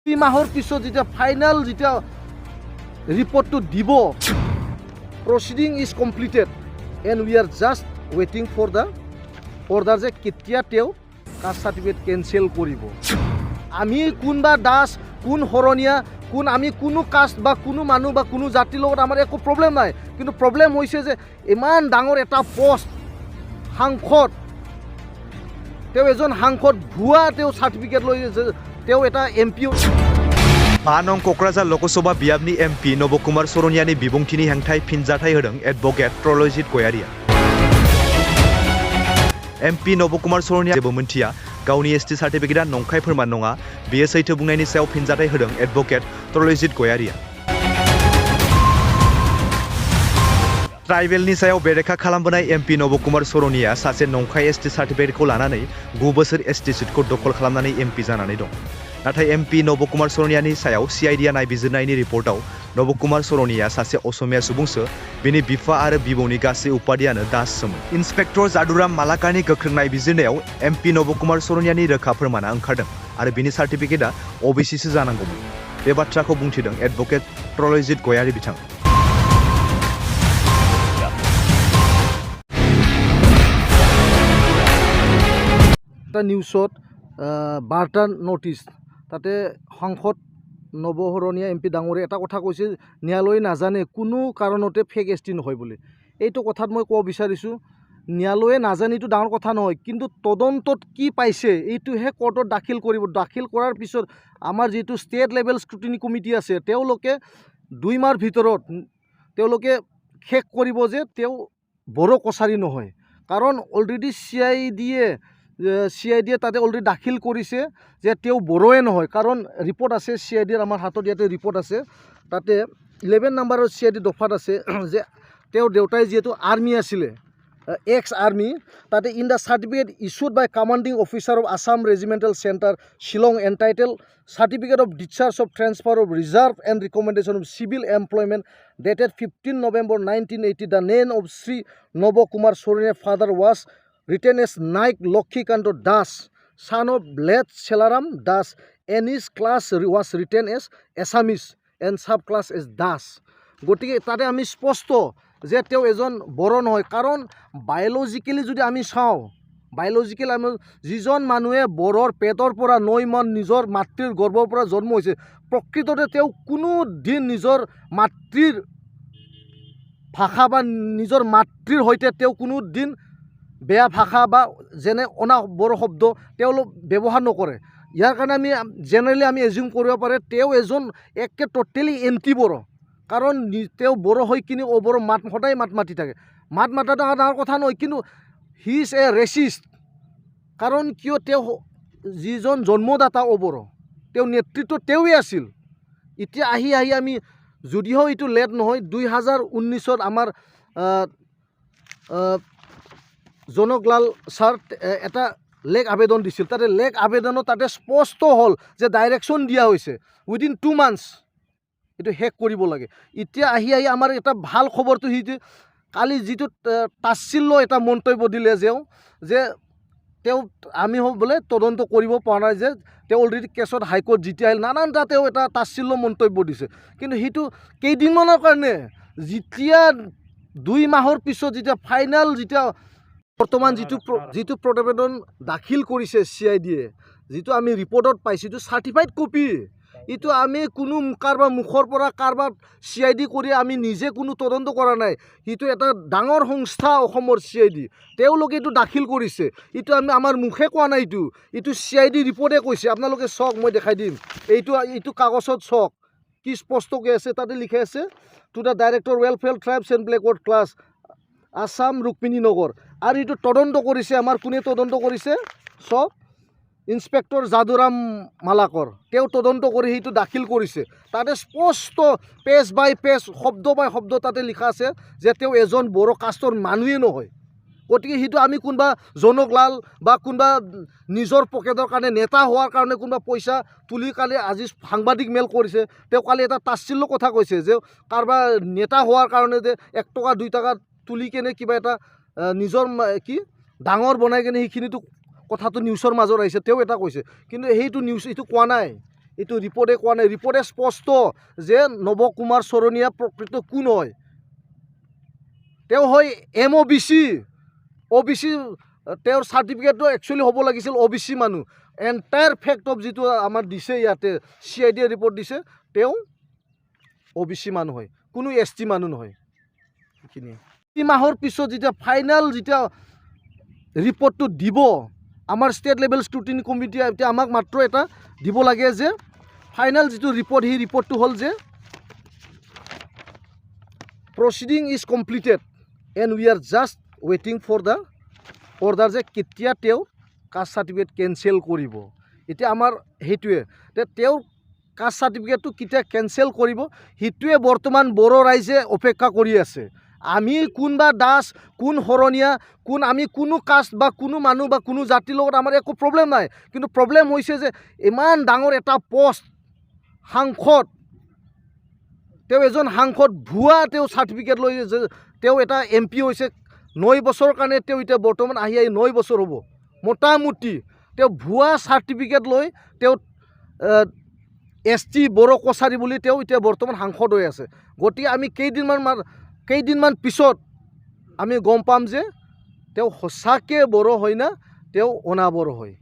2 মাহৰ পিছত যেতিয়া ফাইনাল যেতিয়া ৰিপৰ্টটো দিব, proceeding is completed and we are just ৱেইটিং ফৰ দ্য অৰ্ডাৰ যে কেতিয়া তেওঁ কাষ্ট চাৰ্টিফিকেট কেঞ্চেল কৰিব। আমি কোনবা দাস, কোন শৰণীয়া, আমি কোনো কাষ্ট বা কোনো মানুহ বা কোনো জাতিৰ লগত আমাৰ একো প্ৰব্লেম নাই, কিন্তু প্ৰব্লেম হৈছে যে ইমান ডাঙৰ এটা পষ্ট সাংসদ, তেওঁ এজন সাংসদ ভুৱা তেওঁ চাৰ্টিফিকেট লৈ তেওঁ এটা MP। 5 নং क'क्राझार ल'कसभा बियाबनि MP नबकुमार सरनियानि बिबुंथिनि हेंथायै फिनजाथाय होदों एडभकेट रलयकज गयारिया। MP नबकुमार सरनिया जेबो मोनथिया, गावनि ST सार्टिफिकेटआ नंखाय फोरमान नङा, बेयो सैथो बुंनायनि सायाव फिनजाथाय होदों एडभकेट रलयकज गयारिया। ट्राइबेलनि सायाव बेरेखा खालामबोनाय MP नबकुमार सरनिया सासे नंखाय ST सार्टिफिकेटखौ लानानै 9 बोसोर ST सिटखौ दखल खालामनानै MP जानानै दं। नाथाय MP नबकुमार सरनियानि सायाव CIDआ नायबिजिरनायनि रिपर्टआव नबकुमार सरनिया सासे असमिया सुबुंसो, बिनि बिफा आरो बिबौनि गासै उपाधियानो दाससोमोन। इन्सपेक्टर जादुराम मालाकारनि गोख्रों नायबिजिरनायाव MP नबकुमार सरनियानि रोखा फोरमाना ओंखारदों आरो बिनि सार्टिफिकेटआ OBCसो जानांगौमोन। बे बाथ्राखौ बुंथिदों एडभकेट रलयकज गयारि बिथां। নিউজত বাৰ্তা নটিছ তাতে সাংসদ নৱশৰণীয়া MP ডাঙৰে এটা কথা কৈছে, ন্যায়ালয়ে নাজানে কোনো কাৰণতে ফেক ST নহয় বুলি। এইটো কথাত মই ক'ব বিচাৰিছোঁ, ন্যায়ালয়ে নাজানে এইটো ডাঙৰ কথা নহয়, কিন্তু তদন্তত কি পাইছে এইটোহে কোৰ্টত দাখিল কৰিব। দাখিল কৰাৰ পিছত আমাৰ যিটো ষ্টেট লেভেল স্ক্ৰুটিনি কমিটি আছে, তেওঁলোকে 2 মাহৰ ভিতৰত তেওঁলোকে শেষ কৰিব যে তেওঁ বড়ো কছাৰী নহয়, কাৰণ অলৰেডি CIDয়ে তাতে অলৰেডি দাখিল কৰিছে যে তেওঁ বড়োৱে নহয়, কাৰণ ৰিপৰ্ট আছে CIDৰ আমাৰ হাতত ইয়াতে ৰিপৰ্ট আছে, তাতে 11 নম্বৰৰ CID দফাত আছে যে তেওঁৰ দেউতাই যিহেতু আৰ্মি আছিলে, এক্স আৰ্মি, তাতে in the certificate issued by commanding officer of Assam regimental centre Shillong entitle certificate of ডিscharge of transfer of reserve and recommendation of civil employment dated 15 November 1980 the name of Shri Nabakumar Charaniya father was written as Naik Lokhikando Das, son of late Selaram Das, and his class was written as Assamese and subclass as Das. গতিকে তাতে আমি স্পষ্ট যে তেওঁ এজন বড়ো নহয়, কাৰণ বায়'লজিকেলি যদি আমি চাওঁ, বায়'লজিকেল আমি যিজন মানুহে বড়োৰ পেটৰ পৰা 9 মাহ নিজৰ মাতৃৰ গৰ্ভৰ পৰা জন্ম হৈছে, প্ৰকৃততে তেওঁ কোনো দিন নিজৰ মাতৃৰ ভাষা বা নিজৰ মাতৃৰ সৈতে তেওঁ কোনো দিন বেয়া ভাষা বা যেনে অনা বড়ো শব্দ তেওঁলোক ব্যৱহাৰ নকৰে। ইয়াৰ কাৰণে আমি জেনেৰেলি আমি এজিউম কৰিব পাৰে তেওঁ এজন একে টোটেলি এণ্টি বড়ো, কাৰণ তেওঁ বড়ো হৈ কিনি অবড়ো সদায় মাত মাতি থাকে। মাত মাতাটো ডাঙৰ কথা নহয়, কিন্তু হি ইজ এ ৰেচিষ্ট, কাৰণ কিয় তেওঁ যিজন জন্মদাতা অবড়ো, তেওঁ নেতৃত্ব তেওঁৱে আছিল। এতিয়া আহি আমি যদিও এইটো লেট নহয়, 2019 আমাৰ জনকলাল ছাৰ এটা লেক আবেদন দিছিল, তাতে লেক আবেদনত তাতে স্পষ্ট হ'ল যে ডাইৰেকশ্যন দিয়া হৈছে উইদিন 2 months এইটো শেষ কৰিব লাগে। এতিয়া আহি আমাৰ এটা ভাল খবৰটো সেইটো কালি যিটো তাচ্ছিল্য এটা মন্তব্য দিলে যে তেওঁ আমি বোলে তদন্ত কৰিব পৰা নাই, যে তেওঁ অলৰেডি কেছত হাইকোৰ্ট জিতিয়া আহিল, নানানটা তেওঁ এটা তাচ্ছিল্য মন্তব্য দিছে। কিন্তু সেইটো কেইদিনমানৰ কাৰণে, যেতিয়া 2 মাহৰ পিছত যেতিয়া ফাইনেল যেতিয়া বৰ্তমান যিটো প্ৰতিবেদন দাখিল কৰিছে CIDয়ে, যিটো আমি ৰিপৰ্টত পাইছোঁ, এইটো চাৰ্টিফাইড কপি, এইটো আমি কোনো কাৰোবাৰ মুখৰ পৰা কাৰোবাৰ CID কৰি আমি নিজে কোনো তদন্ত কৰা নাই। সেইটো এটা ডাঙৰ সংস্থা অসমৰ CID, তেওঁলোকে এইটো দাখিল কৰিছে, এইটো আমাৰ মুখে কোৱা নাই, এইটো CID ৰিপৰ্টে কৈছে। আপোনালোকে চাওক, মই দেখাই দিম, এইটো কাগজত চাওক কি স্পষ্টকৈ আছে, তাতে লিখা আছে to the director welfare tribes and backward class Assam Rukmini Nagar. আৰু এইটো তদন্ত কৰিছে আমাৰ কোনে তদন্ত কৰিছে, চব ইন্সপেক্টৰ যাদুৰাম মালাকৰ, তেওঁ তদন্ত কৰি সেইটো দাখিল কৰিছে। তাতে স্পষ্ট পেজ বাই পেজ, শব্দ বাই শব্দ তাতে লিখা আছে যে তেওঁ এজন বড়ো কাষ্টৰ মানুহেই নহয়। গতিকে সেইটো আমি কোনোবা জনকলাল বা কোনোবা নিজৰ পকেটৰ কাৰণে নেতা হোৱাৰ কাৰণে কোনোবা পইচা তুলি কালি আজি সাংবাদিক মেল কৰিছে, তেওঁ কালি এটা তাচ্ছিল্য কথা কৈছে যে কাৰোবাৰ নেতা হোৱাৰ কাৰণে যে 1 টকা 2 টকা তুলি কেনে কিবা এটা নিজৰ কি ডাঙৰ বনাই কেনে সেইখিনিতো কথাটো নিউজৰ মাজত আহিছে, তেওঁ এটা কৈছে, কিন্তু সেইটো নিউজ এইটো কোৱা নাই। এইটো ৰিপৰ্টে কোৱা নাই ৰিপৰ্টে স্পষ্ট যে নৱকুমাৰ চৰণীয়া প্ৰকৃত কোন হয় তেওঁ হয় MOBC OBC তেওঁৰ চাৰ্টিফিকেটটো একচুৱেলি হ'ব লাগিছিল OBC মানুহ এণ্টায়াৰ ফেক্ট অফ যিটো আমাৰ দিছে ইয়াতে CID ৰিপৰ্ট দিছে তেওঁ OBC মানুহ হয় কোনো ST মানুহ নহয় এইখিনিয়ে 3 মাহৰ পিছত যেতিয়া ফাইনেল যেতিয়া ৰিপৰ্টটো দিব আমাৰ ষ্টেট লেভেল স্ক্ৰুটিনি কমিটিয়ে এতিয়া আমাক মাত্ৰ এটা দিব লাগে যে ফাইনেল যিটো ৰিপৰ্ট সেই ৰিপৰ্টটো হ'ল যে proceeding is completed and we are just ৱেইটিং ফৰ দ্য অৰ্ডাৰ যে কেতিয়া তেওঁ কাষ্ট চাৰ্টিফিকেট কেঞ্চেল কৰিব এতিয়া আমাৰ সেইটোৱে তেওঁৰ কাষ্ট চাৰ্টিফিকেটটো কেতিয়া কেঞ্চেল কৰিব সেইটোৱে বৰ্তমান বড়ো ৰাইজে অপেক্ষা কৰি আছে আমি কোনবা দাস কোন শৰণীয়া কোন আমি কোনো কাষ্ট বা কোনো মানুহ বা কোনো জাতিৰ লগত আমাৰ একো প্ৰব্লেম নাই কিন্তু প্ৰব্লেম হৈছে যে ইমান ডাঙৰ এটা পোষ্ট সাংসদ তেওঁ এজন সাংসদ ভুৱা তেওঁ চাৰ্টিফিকেট লৈ যে তেওঁ এটা MP হৈছে 9 বছৰৰ কাৰণে তেওঁ এতিয়া বৰ্তমান আহি 9 বছৰ হ'ব মোটামুটি তেওঁ ভুৱা চাৰ্টিফিকেট লৈ তেওঁ ST বড়ো কছাৰী বুলি তেওঁ এতিয়া বৰ্তমান সাংসদ হৈ আছে গতিকে আমি কেইদিনমান পিছত আমি গম পাম যে তেওঁ সঁচাকৈ বড়ো হয় না তেওঁ অনাবড়ো হয়